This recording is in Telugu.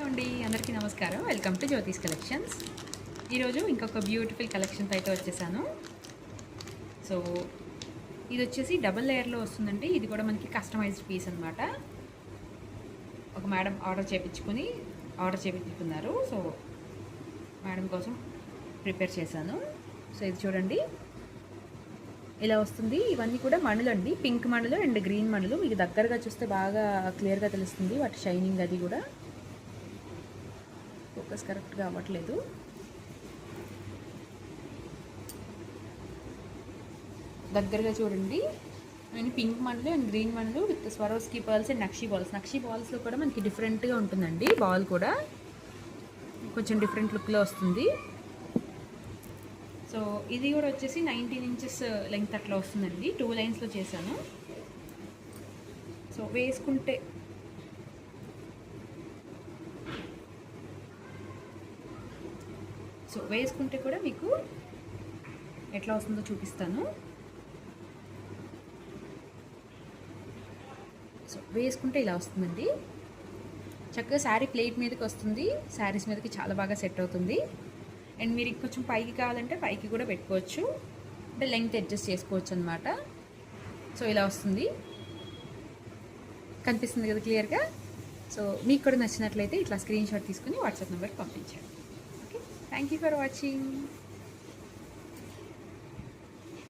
అండి, అందరికీ నమస్కారం. Welcome to జ్యోతిస్ collections. ఈరోజు ఇంకొక బ్యూటిఫుల్ కలెక్షన్తో అయితే వచ్చేసాను. సో ఇది వచ్చేసి డబుల్ లేయర్లో వస్తుందండి. ఇది కూడా మనకి కస్టమైజ్డ్ పీస్ అనమాట. ఒక మేడం ఆర్డర్ చేయించుకున్నారు. సో మేడం కోసం ప్రిపేర్ చేశాను. సో ఇది చూడండి, ఇలా వస్తుంది. ఇవన్నీ కూడా మణులు అండి, పింక్ మణులు అండ్ గ్రీన్ మణులు. మీకు దగ్గరగా చూస్తే బాగా క్లియర్గా తెలుస్తుంది వాటి షైనింగ్. అది కూడా ఫోకస్ కరెక్ట్గా అవ్వట్లేదు. దగ్గరగా చూడండి, అండ్ పింక్ మణులు అండ్ గ్రీన్ మణులు with Swarovski balls and nakshi balls. Nakshi బాల్స్లో కూడా మనకి డిఫరెంట్గా ఉంటుందండి. బాల్ కూడా కొంచెం డిఫరెంట్ లుక్లో వస్తుంది. సో ఇది కూడా వచ్చేసి 19 ఇంచెస్ లెంగ్త్ అట్లా వస్తుందండి. 2 లైన్స్లో చేశాను. సో వేసుకుంటే కూడా మీకు ఎట్లా వస్తుందో చూపిస్తాను. సో వేసుకుంటే ఇలా వస్తుందండి. చక్కగా శారీ ప్లేట్ మీదకి వస్తుంది. శారీస్ మీదకి చాలా బాగా సెట్ అవుతుంది. అండ్ మీరు ఇంకొంచెం పైకి కావాలంటే పైకి కూడా పెట్టుకోవచ్చు, అంటే లెంగ్త్ అడ్జస్ట్ చేసుకోవచ్చు అనమాట. సో ఇలా వస్తుంది, కనిపిస్తుంది కదా క్లియర్గా. సో మీకు కూడా నచ్చినట్లయితే ఇట్లా స్క్రీన్ షాట్ తీసుకుని వాట్సాప్ నెంబర్కి పంపించండి. Okay, thank you for watching.